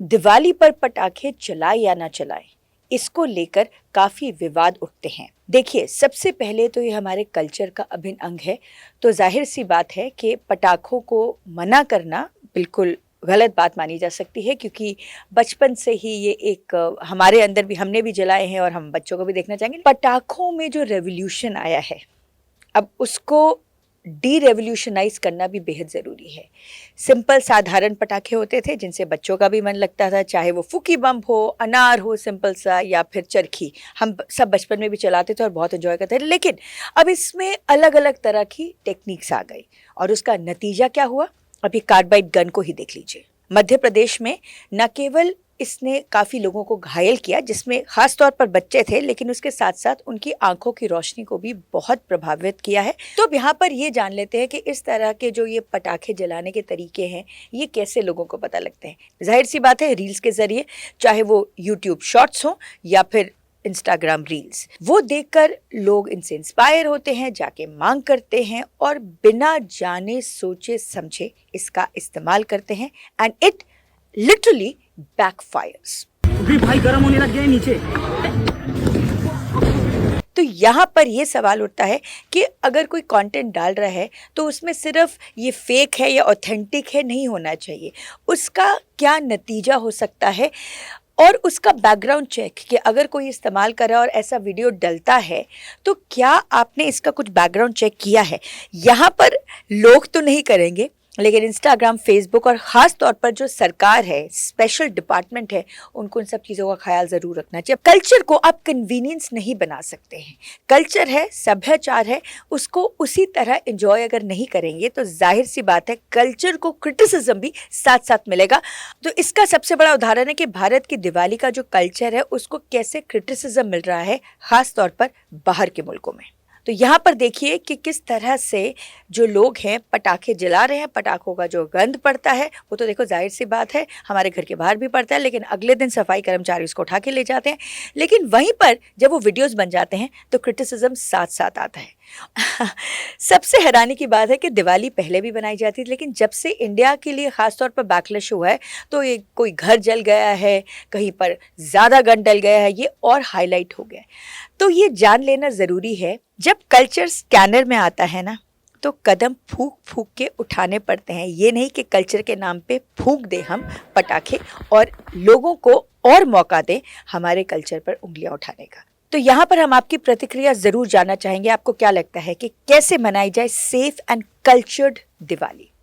दिवाली पर पटाखे जलाए या ना जलाएं, इसको लेकर काफी विवाद उठते हैं। देखिए, सबसे पहले तो ये हमारे कल्चर का अभिन्न अंग है, तो जाहिर सी बात है कि पटाखों को मना करना बिल्कुल गलत बात मानी जा सकती है, क्योंकि बचपन से ही ये एक हमारे अंदर भी हमने भी जलाए हैं और हम बच्चों को भी देखना चाहेंगे। पटाखों में जो रेवोल्यूशन आया है, अब उसको डी रेवोल्यूशनाइज करना भी बेहद ज़रूरी है। सिंपल साधारण पटाखे होते थे जिनसे बच्चों का भी मन लगता था, चाहे वो फूकी बम हो, अनार हो सिंपल सा, या फिर चरखी। हम सब बचपन में भी चलाते थे और बहुत एंजॉय करते थे। लेकिन अब इसमें अलग अलग तरह की टेक्निक्स आ गई और उसका नतीजा क्या हुआ, अभी कार्बाइड गन को ही देख लीजिए। मध्य प्रदेश में न केवल इसने काफ़ी लोगों को घायल किया, जिसमें ख़ास तौर पर बच्चे थे, लेकिन उसके साथ साथ उनकी आंखों की रोशनी को भी बहुत प्रभावित किया है। तो अब यहाँ पर ये जान लेते हैं कि इस तरह के जो ये पटाखे जलाने के तरीके हैं, ये कैसे लोगों को पता लगते हैं। जाहिर सी बात है, रील्स के ज़रिए, चाहे वो यूट्यूब शॉर्ट्स हों या फिर इंस्टाग्राम रील्स, वो देखकर लोग इनसे इंस्पायर होते हैं, जाके मांग करते हैं और बिना जाने सोचे समझे इसका इस्तेमाल करते हैं, एंड इट लिटरली बैकफायर्स। भी भाई गर्म होने लग गया है नीचे। तो यहाँ पर ये सवाल उठता है कि अगर कोई कंटेंट डाल रहा है तो उसमें सिर्फ ये फेक है या ऑथेंटिक है नहीं होना चाहिए, उसका क्या नतीजा हो सकता है और उसका बैकग्राउंड चेक, कि अगर कोई इस्तेमाल कर रहा है और ऐसा वीडियो डलता है तो क्या आपने इसका कुछ बैकग्राउंड चेक किया है। यहाँ पर लोग तो नहीं करेंगे, लेकिन इंस्टाग्राम, फेसबुक और ख़ास तौर पर जो सरकार है, स्पेशल डिपार्टमेंट है, उनको इन सब चीज़ों का ख्याल ज़रूर रखना चाहिए। कल्चर को आप कन्वीनियंस नहीं बना सकते हैं। कल्चर है, सभ्याचार है, उसको उसी तरह एंजॉय अगर नहीं करेंगे तो जाहिर सी बात है कल्चर को क्रिटिसिज्म भी साथ साथ मिलेगा। तो इसका सबसे बड़ा उदाहरण है कि भारत की दिवाली का जो कल्चर है उसको कैसे क्रिटिसिज्म मिल रहा है, ख़ास तौर पर बाहर के मुल्कों में। तो यहाँ पर देखिए कि किस तरह से जो लोग हैं पटाखे जला रहे हैं, पटाखों का जो गंध पड़ता है वो तो देखो जाहिर सी बात है हमारे घर के बाहर भी पड़ता है, लेकिन अगले दिन सफाई कर्मचारी उसको उठा के ले जाते हैं। लेकिन वहीं पर जब वो वीडियोस बन जाते हैं तो क्रिटिसिज्म साथ साथ आता है। सबसे हैरानी की बात है कि दिवाली पहले भी बनाई जाती थी, लेकिन जब से इंडिया के लिए ख़ास तौर पर बैकलैश हुआ है तो ये कोई घर जल गया है, कहीं पर ज़्यादा गन डल गया है, ये और हाईलाइट हो गया। तो ये जान लेना ज़रूरी है, जब कल्चर स्कैनर में आता है ना तो कदम फूंक फूंक के उठाने पड़ते हैं। ये नहीं कि कल्चर के नाम पे फूंक दे हम पटाखे और लोगों को और मौका दें हमारे कल्चर पर उंगलियां उठाने का। तो यहाँ पर हम आपकी प्रतिक्रिया ज़रूर जानना चाहेंगे। आपको क्या लगता है कि कैसे मनाई जाए सेफ एंड कल्चर्ड दिवाली?